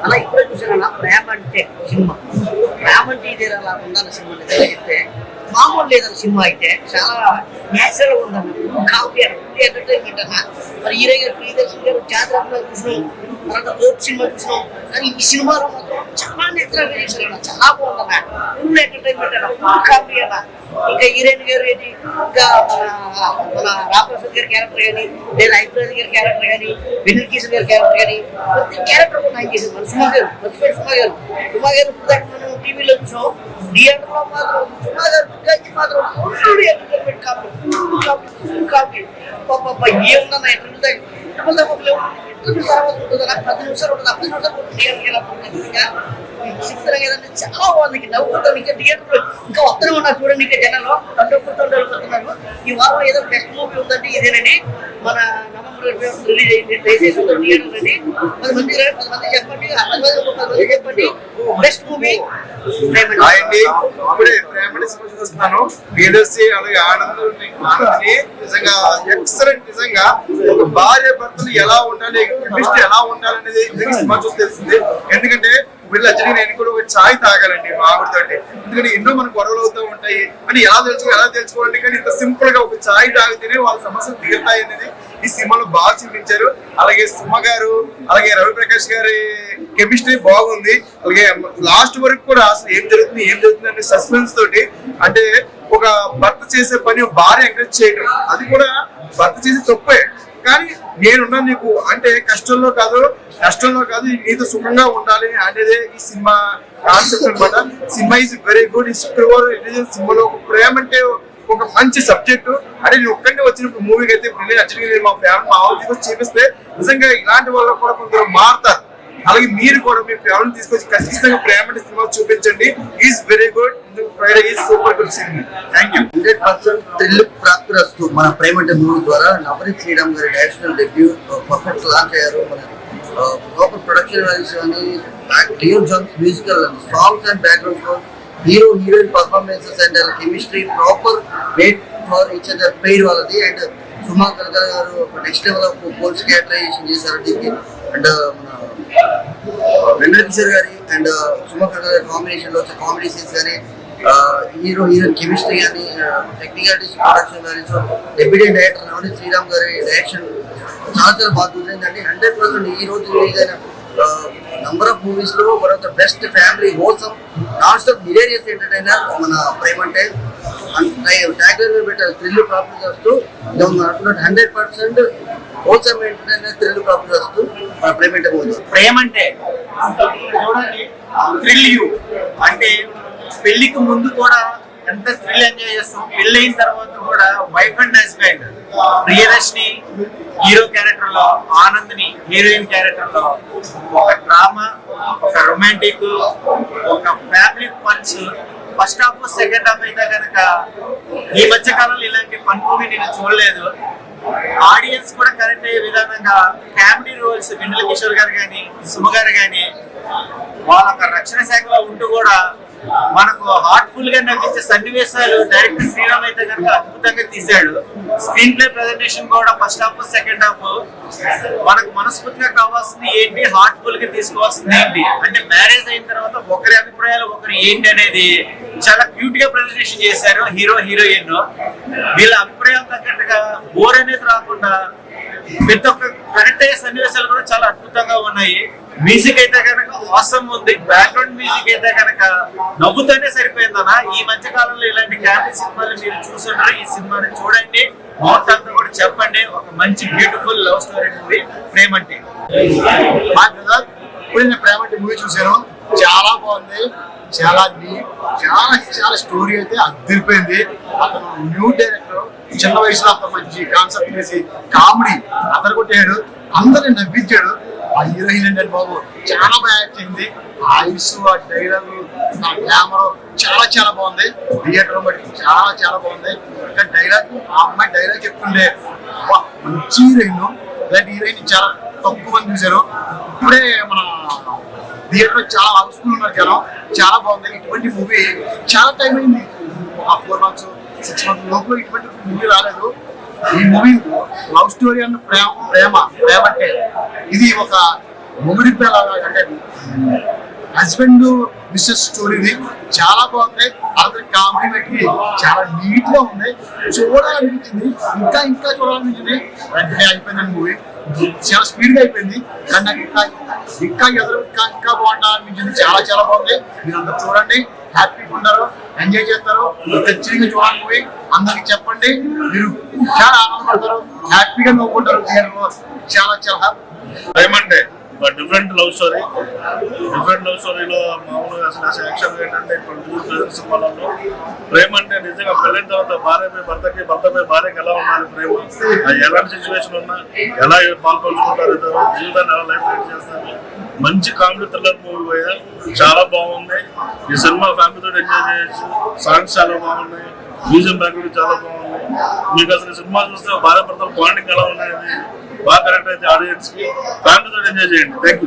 అలా ఇప్పుడే చూసాను ప్రేమ అంటే సినిమా. ప్రేమ అంటే ఇదే అలా ఉందన్న సినిమా నిజంగా చెప్తే మామూలు లేదన్న సినిమా అయితే చాలా న్యాచురల్ గా ఉందన్న. కామెడీ ఎంటర్టైన్మెంట్ అన్న. మరి హీరో గారు ప్రియదర్శన్ గారు జాతర చూసినాం, తర్వాత ఓట్ సినిమా చూసినాం, కానీ ఈ సినిమాలో మాత్రం చాలా నేచురల్ చేశారు. చాలా బాగుందన్న. ఫుల్ ఎంటర్టైన్మెంట్ అన్న, ఫుల్ కామెడీ అన్న. ఇంకా హీరోయిన్ గారు ఏంటి, ఇంకా మన రామప్రసాద్ గారి క్యారెక్టర్ కానీ, లేదా ఐబ్రాజ్ గారి క్యారెక్టర్ కానీ, వెన్నెల కిషోర్ గారి క్యారెక్టర్ కానీ, ప్రతి క్యారెక్టర్ కూడా ఆయన చేసింది. మన సుమా గారు మర్చిపోయి సుమా గారు మనం టీవీలో చూసాం. థియేటర్ లో మాత్రం సుమా గారు మాత్రం ఫుల్ ఎంటర్టైన్మెంట్ కామెడీ ఏముందన్న తర్వాత ఉంటుంది. 10 నిమిషాలు ఉంటుంది, 10 నిమిషాలు చిత్రంగా ఏదంటే చాలా బాగుంది. నవ్వుకుంటారు. ఇంకా థియేటర్ ఇంకా వస్తూనే ఉన్నారు చూడండి. ఇంకా జనాలు పడుతున్నారు. ఈ వారంలో ఏదో బెస్ట్ మూవీ ఉందండి ఇదేనండి. మన నవంబర్ రిలీజ్ అయింది దయచేసి థియేటర్ అండి. 10 మంది చెప్పండి, 10 మంది చెప్పండి బెస్ట్ మూవీ. ఇప్పుడే ప్రేమని చూస్తున్నాను. ప్రియదర్శి అలాగే ఆనందిని నిజంగా ఎక్సలెంట్. నిజంగా ఒక భార్య భర్తలు ఎలా ఉండాలి, ఎలా ఉండాలనేది సినిమా చూసి తెలిసింది. ఎందుకంటే వీళ్ళు వచ్చి నేను కూడా ఒక ఛాయ్ తాగాలండి మా ఆవిడతోటి. ఎందుకంటే ఎన్నో మనకు గొడవలు అవుతూ ఉంటాయి అని ఎలా తెలుసుకోవాలంటే కానీ ఇంత సింపుల్ గా ఒక ఛాయ్ తాగితేనే వాళ్ళ సమస్యలు తీరుతాయి అనేది ఈ సినిమాలో బాగా చూపించారు. అలాగే సుమ గారు, అలాగే రవిప్రకాష్ గారి కెమిస్ట్రీ బాగుంది. అలాగే లాస్ట్ వరకు కూడా అసలు ఏం జరుగుతుంది అనే సస్పెన్స్ తోటి, అంటే ఒక భర్త చేసే పని భార్య ఎంకరేజ్ చేయడం, అది కూడా భర్త చేసే తప్పే, కానీ నేనున్నాను నీకు అంటే కష్టంలో కాదు నీతో సుఖంగా ఉండాలి అనేది ఈ సినిమా కాన్సెప్ట్ అనమాట. Cinema is very good. ఈ శుక్రవారం రిలీజ్ సినిమాలో ప్రేమ అంటే ఒక మంచి సబ్జెక్టు. అంటే నేను ఒక్కటే వచ్చినప్పుడు మూవీకి అయితే మా ఫ్యామిలీ మా ఆవిడ చూపిస్తే నిజంగా ఇలాంటి వాళ్ళు కూడా కొందరు మారుతారు. అలాగే మీరు కూడా మీ ఫ్యామిలీ తీసుకొచ్చి ఖచ్చితంగా ప్రేమ అంటే సినిమా చూపించండి. Is very good. Friday is super good cinema. Thank you. 100% thrill ప్రాప్తిరస్తు మన ప్రేమ అంటే మూవీ ద్వారా నవనీత్ శ్రీరామ్ గారి డైరెక్షన్ డెబ్యూ పర్ఫెక్ట్ లాంచ్ అయ్యారు. మన లోకల్ ప్రొడక్షన్ వాల్యూస్ కానీ, Leon James musical songs and background score, hero heroine performances and chemistry proper made for each other pair వాళ్ళది. అండ్ సుమా కల్కర్ గారు next level of police characterization చేశారు దీనికి. And మన వెన్నెల కిషోర్ గారి and Suma Kelkar గారి కాంబినేషన్ లో వచ్చే కామెడీ సీన్స్ కానీ, హీరో హీరోయిన్ కెమిస్ట్రీ కానీ, టెక్నికాలిటీస్ ప్రొడక్షన్ కానీ, so deputy director Navaneeth Sriram గారి డైరెక్షన్ చాలా బాగా కుదిరిందండి. 100% ఈ రోజు రిలీజ్ అయిన నంబర్ ఆఫ్ మూవీస్ లో one of the best family wholesome non stop hilarious entertainer మన ప్రేమ అంటే. ట్యాగ్లైన్ పెట్టారు థ్రిల్ ప్రాప్తి వస్తూ 100% హోల్సమ్ ఎంటర్టైనర్ థ్రిల్ ప్రాప్తి వస్తూ మన ప్రేమ అంటే మూవీ. ప్రేమ అంటే థ్రిల్ యూ అంటే పెళ్లికి ముందు కూడా ఎంత థ్రిల్ ఎంజాయ్ చేస్తాం, పెళ్లి అయిన తర్వాత కూడా wife and husband Priyadarshini hero character లో, ఆనంద్ని హీరోయిన్ క్యారెక్టర్ లో ఒక డ్రామా, ఒక రొమాంటిక్, ఒక family punch. First half second half అయితే కనుక ఈ మధ్య కాలంలో ఇలాంటి ఫన్ మూవీ నేను చూడలేదు. ఆడియన్స్ కూడా కనెక్ట్ అయ్యే విధానంగా కామెడీ రోల్స్ వెన్నెల కిషోర్ గారు కానీ, సుమ గారు కానీ వాళ్ళ రక్షణ శాఖలో ఉంటూ కూడా మనకు హార్ట్ఫుల్ గా నవ్వించే సన్నివేశాలు డైరెక్టర్ శ్రీరామ్ అయితే కనుక అద్భుతంగా తీశాడు. స్క్రీన్ ప్లే ప్రెజెంటేషన్ కూడా ఫస్ట్ హాఫ్ సెకండ్ హాఫ్ మనకు మనస్ఫూర్తిగా కావాల్సింది ఏంటి, హార్ట్ఫుల్ గా తీసుకోవాల్సింది ఏంటి అంటే మ్యారేజ్ అయిన తర్వాత ఒకరి అభిప్రాయాలు ఒకరు ఏంటి అనేది చాలా క్యూట్ గా ప్రెజెంటేషన్ చేశారు హీరో హీరోయిన్. వీళ్ళ అభిప్రాయాలు తగ్గట్టుగా బోర్ అనేది రాకుండా ప్రతి ఒక్క కనెక్ట్ అయ్యే సన్నివేశాలు కూడా చాలా అద్భుతంగా ఉన్నాయి. మ్యూజిక్ అయితే కనుక అవసరం ఉంది. బ్యాక్గ్రౌండ్ మ్యూజిక్ అయితే కనుక నవ్వుతోనే సరిపోయిందన్నా. ఈ మధ్య కాలంలో ఇలాంటి కామెడీ సినిమాలు మీరు చూస్తుంటారు. ఈ సినిమాని చూడండి, మొత్తం కూడా చెప్పండి. ఒక మంచి బ్యూటిఫుల్ లవ్ స్టోరీ మూవీ ప్రేమ అంటే. ఇప్పుడు నేను ప్రేమ అంటే మూవీ చూశాను, చాలా బాగుంది. చాలా స్టోరీ అయితే అదిరిపోయింది. అతను న్యూ డైరెక్టర్, చిన్న వయసులో అంత మంచి కాన్సెప్ట్ వేసి కామెడీ అతను కొట్టాడు, అందరిని నవ్వించాడు. ఆ హీరోయిన్ అంటే బాబు చాలా బాగా యాక్ట్ అయింది. ఆ ఐస్, ఆ డైలాగ్, ఆ గ్లామర్ చాలా బాగుంది. థియేటర్ బట్టి చాలా బాగుంది. ఇంకా డైలాగ్, ఆ అమ్మాయి డైలాగ్ చెప్తుండే మంచి హీరోయిన్. ఇలాంటి హీరోయిన్ చాలా తక్కువ మంది చూశారు. ఇప్పుడే మన థియేటర్ చాలా హౌస్ఫుల్ ఉన్నారు జనం. చాలా బాగుంది. ఇటువంటి మూవీ చాలా టైం అయింది, ఒక 4 months 6 months లోపల ఇటువంటి మూవీ రాలేదు. ఈ మూవీ లవ్ స్టోరీ అన్న ప్రేమ అంటే ఇది ఒక మొగుడి పిల్ల అంటే హస్బెండ్ మిస్సెస్ స్టోరీది చాలా బాగుంది. అలాగే కామెడీ పెట్టి చాలా నీట్ గా ఉంది, చూడాలనిపించింది, ఇంకా చూడాలనిపించింది. వెంటనే అయిపోయింది మూవీ, చాలా స్పీడ్ గా అయిపోయింది. కానీ నాకు ఇంకా ఇంకా బాగుంటా అనిపించింది. చాలా బాగుంది. మీరు అందరు చూడండి, హ్యాపీగా ఉంటారు, ఎంజాయ్ చేస్తారు. ఖచ్చితంగా చూడాలి మూవీ. అందరికి చెప్పండి, మీరు చాలా ఆనందపడతారు, హ్యాపీగా నవ్వుకుంటారు థియేటర్లో. చాలా ఏమంటే డిఫరెంట్ లవ్ స్టోరీలో మామూలుగా అసలు యాక్షన్ ఏంటంటే ఇప్పుడు సినిమాలలో ప్రేమ అంటే నిజంగా పెళ్ళైన తర్వాత భార్యపై భర్తకి, భర్తపై భార్యకి ఎలా ఉండాలి ప్రేమ, ఎలాంటి సిచ్యువేషన్ ఉన్నా ఎలా పాల్పంచుకుంటారు, జీవితాన్ని ఎలా లైఫ్ లీడ్ చేస్తారు. మంచి కామెడీ థ్రిల్లర్ మూవీ పోయా, చాలా బాగుంది. ఈ సినిమా ఫ్యామిలీతో ఎంజాయ్ చేయొచ్చు. సాంగ్స్ చాలా బాగున్నాయి, మ్యూజియం బ్యాక్గ్రౌండ్ చాలా బాగుంది. మీకు అసలు సినిమా చూస్తే భార్య భర్తల బాండింగ్ ఎలా ఉన్నాయి బాగా కరెక్ట్ అయితే ఆడియన్స్ కి, ఫ్యామిలీతో ఎంజాయ్ చేయండి. Thank you.